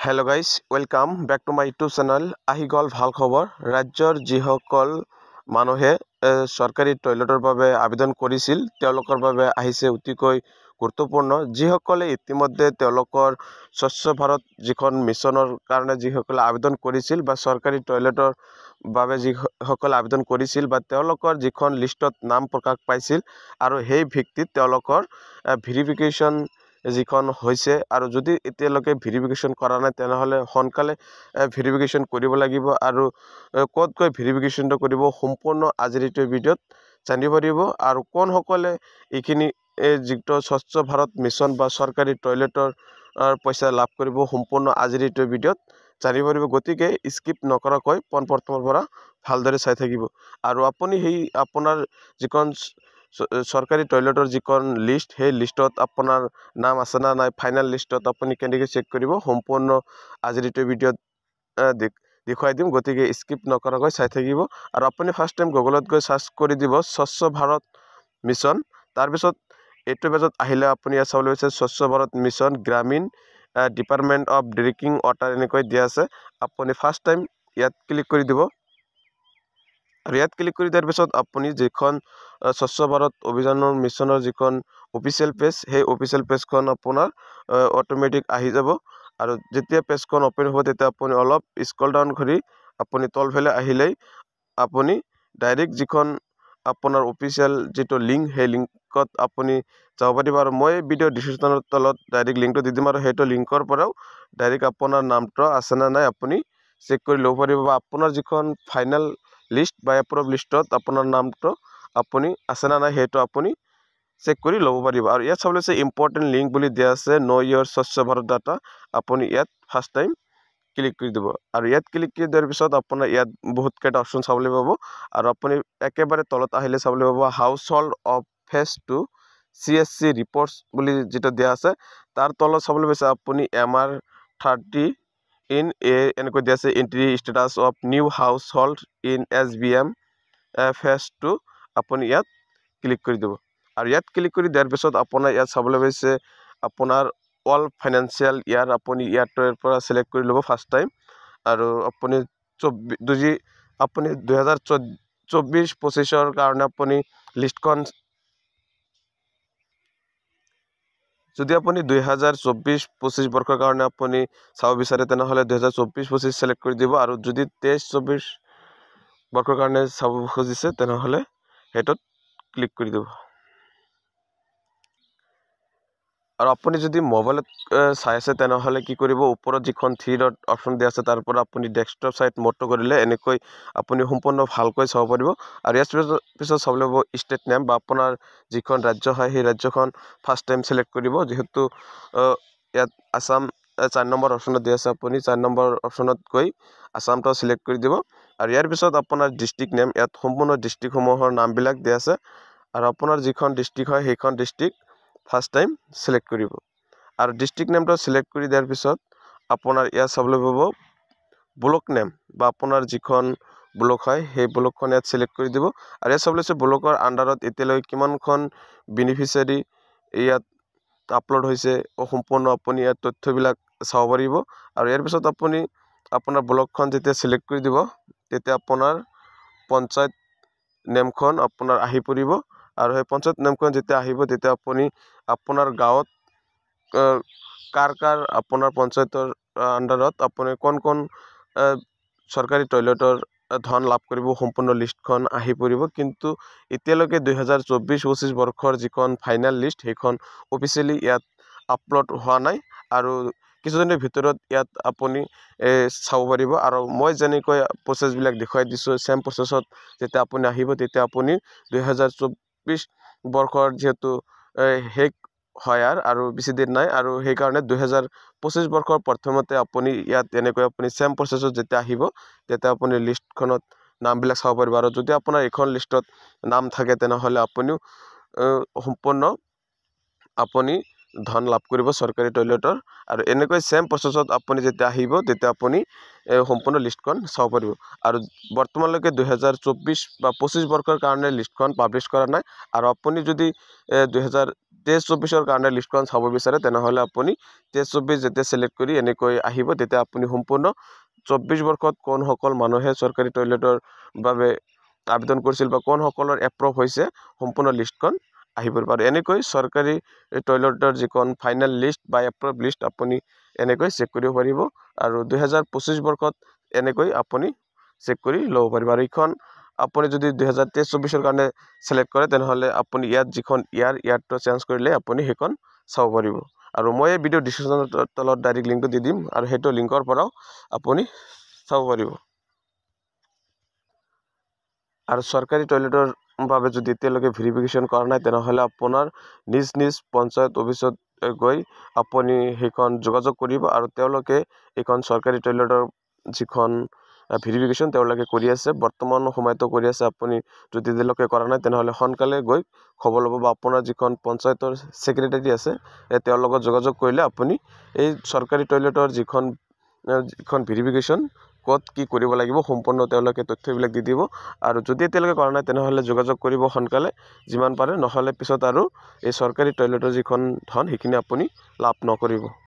Hello guys, welcome back to my YouTube channel. আহি গল ভাল খবৰ ৰাজ্যৰ যিসকল মানুহে সৰকাৰি টয়লেটৰ বাবে আবেদন কৰিছিল তেওঁলোকৰ বাবে আহিছে অতিকৈ গুৰুত্বপূৰ্ণ যিসকলে ইতিমধ্যে তেওঁলোকৰ স্বচ্ছ ভাৰত যিখন মিছনৰ কাৰণে যিসকলে আবেদন কৰিছিল বা সৰকাৰি টয়লেটৰ বাবে যিসকলে আবেদন কৰিছিল বা তেওঁলোকৰ যিখন লিষ্টত নাম প্ৰকাশ পাইছিল আৰু সেই ভিত্তিত তেওঁলোকৰ ভেৰিফিকেশন যিখন হৈছে আৰু যদি এতিয়ালৈকে ভেৰিফিকেশন কৰা নাই তেনেহলে সোনকালে ভেৰিফিকেশন কৰিব লাগিব আৰু ক'ত গৈ ভেৰিফিকেশনটো কৰিব সম্পূৰ্ণ আজিৰ এই ভিডিঅ'ত জানিব পাৰিব আৰু কোন সকলে এইখিনি যিটো স্বচ্ছ ভাৰত মিছন বা সৰকাৰি টয়লেটৰ পইচা লাভ কৰিব সম্পূৰ্ণ আজিৰ এই ভিডিঅ'ত জানিব পাৰিব গতিকে স্কিপ নকৰাকৈ প্ৰথমৰ পৰা ভালদৰে চাই থাকিব আৰু আপুনি সেই আপোনাৰ যিখন সৰকাৰি টয়লেটৰ যিখন লিষ্ট সেই লিষ্টত আপোনাৰ নাম আছে না নাই ফাইনাল লিষ্টত আপুনি কেনেকৈ চেক কৰিব সম্পূৰ্ণ আজিৰ এই ভিডিঅ'ত দেখুৱাই দিম গতিকে স্কিপ নকৰাকৈ চাই থাকিব আৰু আপুনি ফাৰ্স্ট টাইম গুগলত গৈ সাৰ্চ কৰি দিব স্বচ্ছ ভাৰত মিছন তাৰপিছত এইটো পেজত আহিলে আপুনি ইয়াত চাবলৈ পাইছে স্বচ্ছ Bharat mission Grameen department of drinking water এনেকৈ দিয়া আছে আপুনি ফাৰ্স্ট টাইম ইয়াত ক্লিক কৰি দিব আৰু ইয়াত ক্লিক কৰি দিয়াৰ পিছত আপুনি যিখন স্বচ্ছ ভাৰত অভিযানৰ মিছনৰ যিখন অফিচিয়েল পেজ সেই অফিচিয়েল পেজখন আপোনাৰ অটোমেটিক আহি যাব আৰু যেতিয়া পেজখন ওপেন হ'ব তেতিয়া আপুনি অলপ স্ক্ৰল ডাউন কৰি আপুনি তলফালে আহিলেই আপুনি ডাইৰেক্ট যিখন আপোনাৰ অফিচিয়েল যিটো লিংক সেই লিংকত আপুনি যাব পাৰিব আৰু মই ভিডিঅ' ডিসক্ৰিপশ্যনৰ তলত ডাইৰেক্ট লিংকটো দি দিম আৰু সেইটো লিংকৰ পৰাও ডাইৰেক্ট আপোনাৰ নামটো আছে না নাই আপুনি চেক কৰি ল'ব পাৰিব বা আপোনাৰ যিখন ফাইনেল লিষ্ট বা এপ্ৰুভ লিষ্টত আপোনাৰ নামটো আপুনি আছে না নাই সেইটো আপুনি চেক কৰি ল'ব পাৰিব আৰু ইয়াত চাবলৈ আছে ইম্পৰ্টেণ্ট লিংক বুলি দিয়া আছে নো ইয়ৰ স্বচ্ছ ভাৰত ডাটা আপুনি ইয়াত ফাৰ্স্ট টাইম ক্লিক কৰি দিব আৰু ইয়াত ক্লিক কৰি দিয়াৰ পিছত আপোনাৰ ইয়াত বহুত কেইটা অপশ্যন চাবলৈ পাব আৰু আপুনি একেবাৰে তলত আহিলে চাবলৈ পাব household of phase two CSC reports বুলি যেটা দিয়া আছে তাৰ তলত চাবলৈ পাইছে আপুনি MR30 ইন এনেকৈ দিয়া আছে entry status of new household in SBM phase two আপুনি ইয়াত ক্লিক কৰি দিব আৰু ইয়াত ক্লিক কৰি দিয়াৰ পিছত আপোনাৰ ইয়াত চাবলৈ পাইছে আপোনাৰ অল ফাইনেন্সিয়েল ইয়াৰ আপুনি ইয়াৰ পৰা সিলেক্ট কৰি ল'ব ফাৰ্স্ট টাইম আৰু আপুনি 2024-25 কাৰণে আপুনি লিষ্টখন যদি আপুনি 2024-25 বৰ্ষৰ কাৰণে আপুনি চাব বিচাৰে তেনেহলে 2024-25 সিলেক্ট কৰি দিব আৰু যদি 23-24 বৰ্ষৰ কাৰণে চাব খুজিছে তেনেহলে হেটোত ক্লিক কৰি দিব আৰু আপুনি যদি মোবাইলত চাই আছে তেনেহলে কি কৰিব ওপৰত যিখন 3 ডট অপশ্যন দিয়া আছে তাৰ পৰা আপুনি ডেস্কটপ সাইট মোডটো কৰিলে এনেকৈ আপুনি সম্পূৰ্ণ ভালকৈ চাব পাৰিব আৰু ইয়াৰ পিছত চাবলৈ হ'ব ষ্টেট নেম বা আপোনাৰ যিখন ৰাজ্য হয় সেই ৰাজ্যখন ফাৰ্স্ট টাইম সিলেক্ট কৰিব যেহেতু ইয়াত আসাম 4 নম্বৰ অপশ্যনত দিয়া আছে আপুনি 4 নম্বৰ অপশ্যনত গৈ আসামটো সিলেক্ট কৰি দিব আৰু ইয়াৰ পিছত আপোনাৰ ডিস্ট্ৰিক্ট নেম ইয়াত সম্পূৰ্ণ ডিস্ট্ৰিক্ট সমূহৰ নামবিলাক দিয়া আছে আৰু আপোনাৰ যিখন ডিস্ট্ৰিক্ট হয় সেইখন ডিস্ট্ৰিক্ট ফাৰ্স্ট টাইম সিলেক্ট কৰিব আৰু ডিস্ট্ৰিক্ট নেমটো সিলেক্ট কৰি দিয়াৰ পিছত আপোনাৰ ইয়াত চাবলৈ পাব ব্লক নেম বা আপোনাৰ যিখন ব্লক হয় সেই ব্লকখন ইয়াত সিলেক্ট কৰি দিব আৰু ইয়াত চাবলৈ আছে ব্লকৰ আন্ডাৰত এতিয়ালৈ কিমানখন বেনিফিচিয়াৰী ইয়াত আপলোড হৈছে সম্পূৰ্ণ আপুনি ইয়াত তথ্যবিলাক চাব পাৰিব আৰু ইয়াৰ পিছত আপুনি আপোনাৰ ব্লকখন যেতিয়া সিলেক্ট কৰি দিব তেতিয়া আপোনাৰ পঞ্চায়ত নেমখন আপোনাৰ আহি পৰিব আৰু সেই পঞ্চায়ত নেমখন যেতিয়া আহিব তেতিয়া আপুনি আপোনাৰ গাঁৱত কাৰ আপোনাৰ পঞ্চায়তৰ আন্ডাৰত আপুনি কোন সৰকাৰি টয়লেটৰ ধন লাভ কৰিব সম্পূৰ্ণ লিষ্টখন আহি পৰিব কিন্তু এতিয়ালৈকে 2024-25 বৰ্ষৰ যিখন ফাইনাল লিষ্ট সেইখন অফিচিয়েলি ইয়াত আপলোড হোৱা নাই আৰু কিছুদিনৰ ভিতৰত ইয়াত আপুনি চাব পাৰিব আৰু মই যেনেকৈ প্ৰসেছবিলাক দেখুৱাই দিছো সেম প্ৰসেছত যেতিয়া আপুনি আহিব তেতিয়া আপুনি 2024 বৰ্ষৰ যেহেতু হেক হয় আৰু বেছি দিন নাই আৰু সেই কাৰণে 2025 বৰ্ষৰ প্ৰথমতে আপুনি ইয়াত এনেকৈ আপুনি সেম প্ৰসেছত যেতিয়া আহিব তেতিয়া আপুনি লিষ্টখনত নামবিলাক চাব পাৰিব আৰু যদি আপোনাৰ এখন লিষ্টত নাম থাকে তেনেহলে আপুনিও সম্পূৰ্ণ আপুনি ধন লাভ কৰিব সৰকাৰি টয়লেটৰ আৰু এনেকৈ সেম প্ৰসেছত আপুনি যেতিয়া আহিব তেতিয়া আপুনি সম্পূৰ্ণ লিষ্টখন চাব পাৰিব আৰু বৰ্তমানলৈকে 2024 বা 25 বৰ্ষৰ কাৰণে লিষ্টখন পাবলিশ কৰা নাই আৰু আপুনি যদি 23-24 কাৰণে লিষ্টখন চাব বিচাৰে তেনেহ'লে আপুনি 23-24 যেতিয়া চিলেক্ট কৰি এনেকৈ আহিব তেতিয়া আপুনি সম্পূৰ্ণ 24 বৰ্ষত কোনসকল মানুহে চৰকাৰী টয়লেটৰ বাবে আবেদন কৰিছিল বা কোনসকলৰ এপ্ৰুভ হৈছে সম্পূৰ্ণ লিষ্টখন আহিব পাৰে। এনেকৈ চৰকাৰী টয়লেটৰ যিখন ফাইনেল লিষ্ট বা এপ্ৰুভ লিষ্ট আপুনি এনেকৈ চেক কৰিব পাৰিব আৰু 2025 বৰ্ষত এনেকৈ আপুনি চেক কৰি ল'ব পাৰিব। আৰু এইখন আপুনি যদি 2023-24 কাৰণে সিলেক্ট কৰে তেনেহ'লে আপুনি ইয়াত যিখন ইয়াৰটো চেঞ্জ কৰিলে আপুনি সেইখন চাব পাৰিব। আৰু মই এই ভিডিঅ' ডিছক্ৰিপশ্যনৰ তলত ডাইৰেক্ট লিংকটো দি দিম আৰু সেইটো লিংকৰ পৰাও আপুনি চাব পাৰিব। আৰু চৰকাৰী টয়লেটৰ বাবে যদি এতিয়ালৈকে ভেৰিফিকেশ্যন কৰা নাই তেনেহ'লে আপোনাৰ নিজ পঞ্চায়ত অফিচত গৈ আপুনি সেইখন যোগাযোগ কৰিব আৰু তেওঁলোকে এইখন চৰকাৰী টয়লেটৰ যিখন ভেৰিফিকেশ্যন তেওঁলোকে কৰি আছে, বৰ্তমান সময়তো কৰি আছে। আপুনি যদি এতিয়ালৈকে কৰা নাই তেনেহ'লে সোনকালে গৈ খবৰ ল'ব বা আপোনাৰ যিখন পঞ্চায়তৰ ছেক্ৰেটাৰী আছে তেওঁৰ লগত যোগাযোগ কৰিলে আপুনি এই চৰকাৰী টয়লেটৰ যিখন ভেৰিফিকেশ্যন ক'ত কি কৰিব লাগিব সম্পূৰ্ণ তেওঁলোকে তথ্যবিলাক দি দিব। আৰু যদি এতিয়ালৈকে কৰা নাই তেনেহ'লে যোগাযোগ কৰিব সোনকালে যিমান পাৰে, নহ'লে পিছত আৰু এই চৰকাৰী টয়লেটৰ যিখন ধন সেইখিনি আপুনি লাভ নকৰিব।